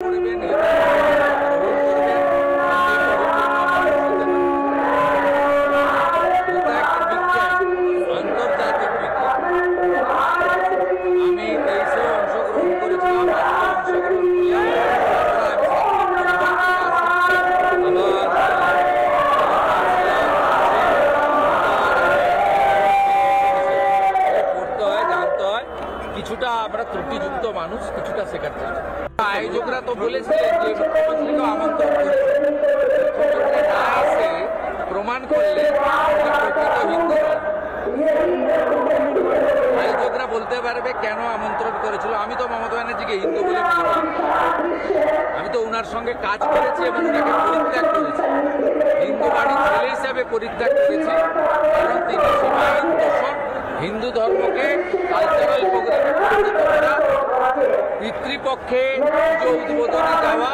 পড়বেন আন্তর্জাতিক বিজ্ঞান। আমি 23-এ অংশগ্রহণ করেছিলাম, কিছুটা আমরা ত্রুটিযুক্ত মানুষ, কিছুটা শেখাতে চাই। আয়োজকরা তো বলেছিলেন যে মুখ্যমন্ত্রীকে আমন্ত্রণ করেছে, মুখ্যমন্ত্রী না এসে প্রমাণ করলে প্রকৃত হিন্দু নয়। আয়োজকরা বলতে পারবে কেন আমন্ত্রণ করেছিল। আমি তো মমতা ব্যানার্জিকে হিন্দু বলে মনে করি, আমি তো ওনার সঙ্গে কাজ করেছি এবং ওনাকে পরিত্যাগ করেছি, হিন্দু বাড়ির ছেলে হিসাবে পরিত্যাগ করেছি, কারণ তিনি সীমাহীন দোষণ হিন্দু ধর্মকে কালচারাল প্রোগ্রামে পরিণত করা, পিতৃপক্ষে পুজো উদ্বোধনে যাওয়া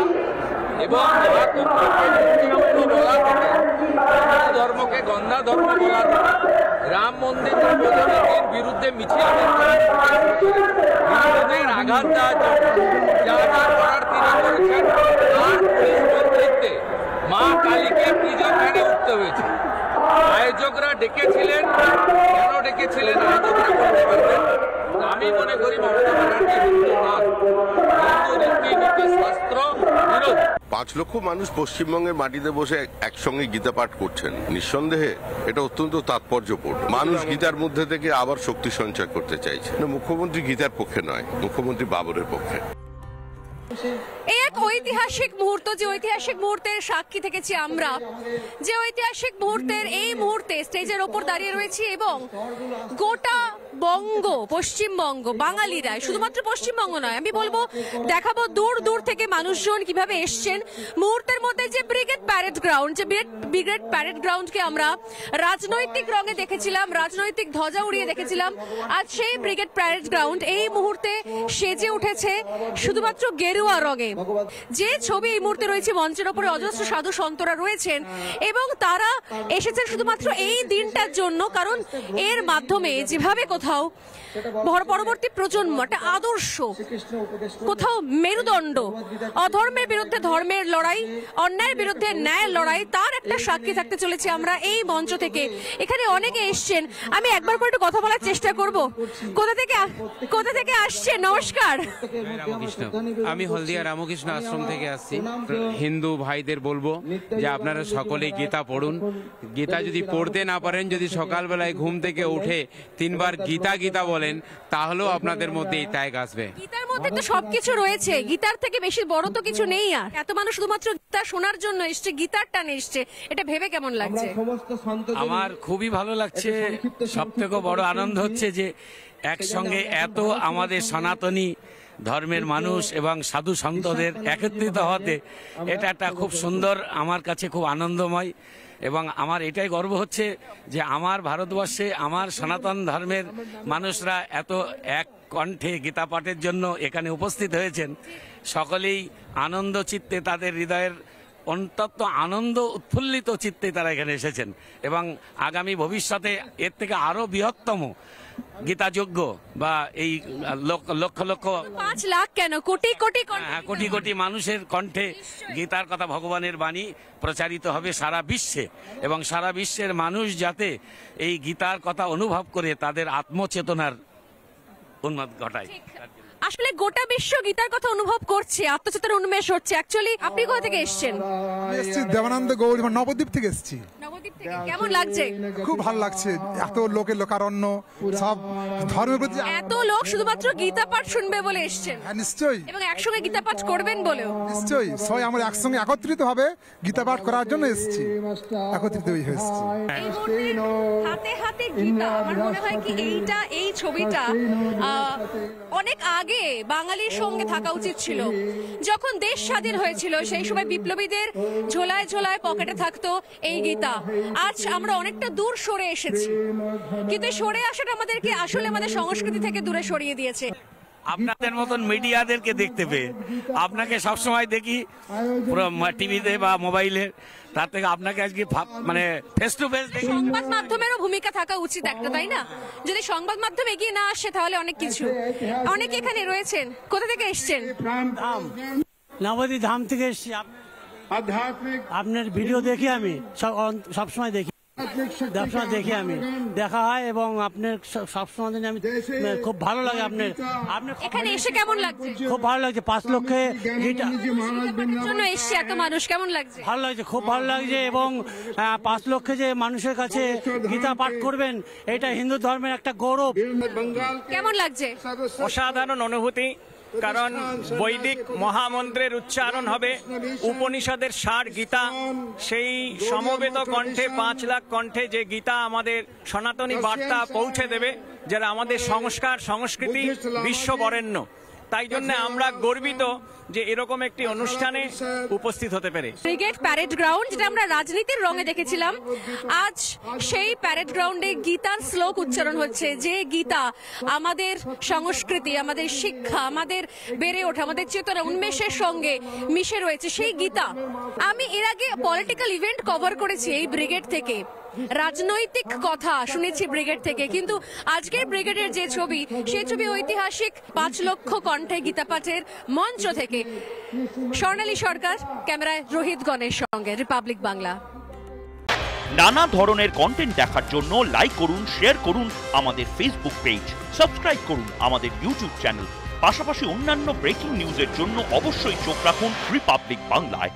এবং মহাকুম্ভকে মুক্তিযুদ্ধ বলা থেকে হিন্দু ধর্মকে গন্ধা ধর্ম বলা থেকে রাম মন্দির উদ্বোধনের বিরুদ্ধে মিছিল হিন্দুদের আঘাত দেওয়ার জন্য যা যা করার তিনি করেছেন, তার পুলিশ মন্ত্রিত্বে মা কালীকে প্রিজন ভ্যানে উঠতে হয়েছে। আয়োজকরা ডেকেছিলেন, কেন ডেকেছিলেন আয়োজকরা বলতে পারবেন। আমি মনে করি মমতা ব্যানার্জি হিন্দু নন, হিন্দু রীতি নীতি শাস্ত্র বিরোধী। 5 লক্ষ মানুষ পশ্চিমবঙ্গের মাটিতে বসে একসঙ্গে গীতা পাঠ করছেন, নিঃসন্দেহে এটা অত্যন্ত তাৎপর্যপূর্ণ। মানুষ গীতার মধ্যে থেকে আবার শক্তি সঞ্চার করতে চাইছে। মুখ্যমন্ত্রী গীতার পক্ষে নয়, মুখ্যমন্ত্রী বাবরের পক্ষে। এক ঐতিহাসিক মুহূর্ত, যে ঐতিহাসিক মুহূর্তের সাক্ষী থেকেছি আমরা, যে ঐতিহাসিক মুহূর্তের এই মুহূর্তে স্টেজের ওপর দাঁড়িয়ে রয়েছি এবং গোটা বঙ্গ, পশ্চিমবঙ্গ, বাঙালিরা, শুধুমাত্র পশ্চিমবঙ্গ নয়, আমি বলবো দেখাবো দূর দূর থেকে মানুষজন কিভাবে এসছেন। মুহূর্তের মধ্যে যে ব্রিগেড প্যারেড গ্রাউন্ড, যে ব্রিগেড প্যারেড গ্রাউন্ডকে আমরা রাজনৈতিক রঙে দেখেছিলাম, রাজনৈতিক ধ্বজা উড়িয়ে দেখেছিলাম, আজ সেই ব্রিগেড প্যারেড গ্রাউন্ড এই মুহূর্তে সেজে উঠেছে শুধুমাত্র গেরুয়া রঙে। যে ছবি এই মুহূর্তে রয়েছে মঞ্চের ওপরে, অজস্র সাধু সন্তরা রয়েছেন এবং তারা এসেছেন শুধুমাত্র এই দিনটার জন্য, কারণ এর মাধ্যমে যেভাবে কোথাও পরবর্তী প্রজন্ম একটা আদর্শ, কোথাও মেরুদণ্ড, অধর্মের বিরুদ্ধে ধর্মের লড়াই, অন্যায়ের বিরুদ্ধে ন্যায়ের লড়াই, তার একটা সাক্ষী থাকতে চলেছে আমরা এই মঞ্চ থেকে। এখানে অনেকে এসছেন, আমি একবার করে একটু কথা বলার চেষ্টা করব। কোথা থেকে আসছেন? নমস্কার। রামকৃষ্ণ, আমি হলদিয়া রামকৃষ্ণ আশ্রম থেকে আসছি। হিন্দু ভাইদের বলবো যে আপনারা সকলেই গীতা পড়ুন। গীতা যদি পড়তে না পারেন, যদি সকালবেলায় ঘুম থেকে উঠে 3 বার গীতা গীতা বলেন, তাহলেও আপনাদের মধ্যে এই ত্যাগ আসবে। গীতার মধ্যে তো সবকিছু রয়েছে, গীতার থেকে বেশি বড় তো কিছু নেই। আর এত মানুষ শুধুমাত্র গীতা শোনার জন্য এসছে, গীতার টানে এসছে, এটা ভেবে কেমন লাগছে? আমার খুবই ভালো লাগছে। সব থেকে বড় আনন্দ হচ্ছে যে একসঙ্গে এত আমাদের সনাতনী ধর্মের মানুষ এবং সাধু সন্তদের একত্রিত হতে, এটা একটা খুব সুন্দর, আমার কাছে খুব আনন্দময়। এবং আমার এটাই গর্ব হচ্ছে যে আমার ভারতবর্ষে আমার সনাতন ধর্মের মানুষরা এত এক কণ্ঠে গীতা পাঠের জন্য এখানে উপস্থিত হয়েছেন। সকলেই আনন্দ চিত্তে, তাদের হৃদয়ের অন্তত আনন্দ উৎফুল্লিত চিত্তে তারা এখানে এসেছেন এবং আগামী ভবিষ্যতে এর থেকে আরো বৃহত্তম গীতাযজ্ঞ বা এই লক্ষ লক্ষ 5 লাখ কেন কোটি কোটি কোটি কোটি মানুষের কণ্ঠে গীতার কথা, ভগবানের বাণী প্রচারিত হবে সারা বিশ্বে এবং সারা বিশ্বের মানুষ যাতে এই গীতার কথা অনুভব করে তাদের আত্মচেতনার উন্মাদ ঘটায়। আসলে গোটা বিশ্ব গীতার কথা অনুভব করছে, আত্মচেতনার উন্মেষ হচ্ছে। অ্যাকচুয়ালি আপনি কোথা থেকে এসেছেন? দেবানন্দ গৌড়, নবদ্বীপ থেকে এসেছি। নবদ্বীপ থেকে কেমন লাগছে? খুব ভালো লাগছে। এত লোকের লোকারণ্য, সব ধর্মের প্রতি এত লোক শুধুমাত্র গীতা পাঠ শুনবে বলে এসেছেন। হ্যাঁ, নিশ্চয়ই। এবং একসঙ্গে গীতা পাঠ করবেন বলেও। নিশ্চয়ই, সবাই আমরা একসঙ্গে একত্রিত হবে গীতা পাঠ করার জন্য এসেছি, একত্রিত হয়ে এসেছি। হাতে হাতে গীতা, আমার মনে হয় কি এই ছবিটা অনেক আগে বাঙালির সঙ্গে থাকা উচিত ছিল। যখন দেশ স্বাধীন হয়েছিল সেই সময় বিপ্লবীদের ঝোলায় ঝোলায় পকেটে থাকতো এই গীতা। আজ আমরা অনেকটা দূর সরে এসেছি, কিন্তু সরে আসাটা আমাদেরকে আসলে আমাদের সংস্কৃতি থেকে দূরে সরিয়ে দিয়েছে। আপনাদের মতন মিডিয়াদেরকে দেখতে পেয়ে, আপনাকে সবসময় দেখি পুরো টিভিতে বা মোবাইলে, তার থেকে আপনাকে আজকে মানে ফেস টু ফেস দেখি। সংবাদ মাধ্যমেরও ভূমিকা থাকা উচিত একটা, তাই না? যদি সংবাদ মাধ্যম এগিয়ে না আসে তাহলে অনেক কিছু। অনেকে এখানে রয়েছেন, কোথা থেকে এসছেন? নবদ্বীপ ধাম থেকে এসেছি। আপনার ভিডিও দেখি আমি সবসময় দেখি, সবসময় দেখি আমি, দেখা হয় এবং আপনার সবসময় আমি খুব ভালো লাগে। আপনার এখানে এসে কেমন লাগছে? খুব ভালো লাগছে। 5 লক্ষে জন্য এসছে এত মানুষ, কেমন লাগছে? ভালো লাগছে, খুব ভালো লাগছে। এবং 5 লক্ষে যে মানুষের কাছে গীতা পাঠ করবেন, এটা হিন্দু ধর্মের একটা গৌরব। কেমন লাগছে? অসাধারণ অনুভূতি, কারণ বৈদিক মহামন্ত্রের উচ্চারণ হবে, উপনিষদের সার গীতা, সেই সমবেত কণ্ঠে 5 লাখ কণ্ঠে যে গীতা আমাদের সনাতনী বার্তা পৌঁছে দেবে, যারা আমাদের সংস্কার সংস্কৃতি বিশ্ববরেণ্য। তাই জন্য আমরা গর্বিত যে এরকম একটি অনুষ্ঠানে উপস্থিত হতে পেরে। ব্রিগেড প্যারেড গ্রাউন্ড, যেটা আমরা রাজনীতির রঙে দেখেছিলাম, আজ সেই প্যারেড গ্রাউন্ডে গীতার শ্লোক উচ্চারণ হচ্ছে। যে গীতা আমাদের সংস্কৃতি, আমাদের শিক্ষা, আমাদের বেড়ে ওঠা, আমাদের চেতনা উন্মেষের সঙ্গে মিশে রয়েছে, সেই গীতা। আমি এর আগে পলিটিক্যাল ইভেন্ট কভার করেছি এই ব্রিগেড থেকে, রাজনৈতিক কথা শুনেছি ব্রিগেড থেকে, কিন্তু আজকের ব্রিগেডের যে ছবি, সেই ছবি ঐতিহাসিক 5 লক্ষ কণ্ঠে গীতা পাঠের মঞ্চ থেকে। স্বর্ণালী সরকার, ক্যামেরায় রোহিত গণের সঙ্গে, রিপাবলিক বাংলা। নানা ধরনের কন্টেন্ট দেখার জন্য লাইক করুন, শেয়ার করুন আমাদের ফেসবুক পেজ, সাবস্ক্রাইব করুন আমাদের ইউটিউব চ্যানেল। পাশাপাশি অন্যান্য ব্রেকিং নিউজের জন্য অবশ্যই চোখ রাখুন রিপাবলিক বাংলায়।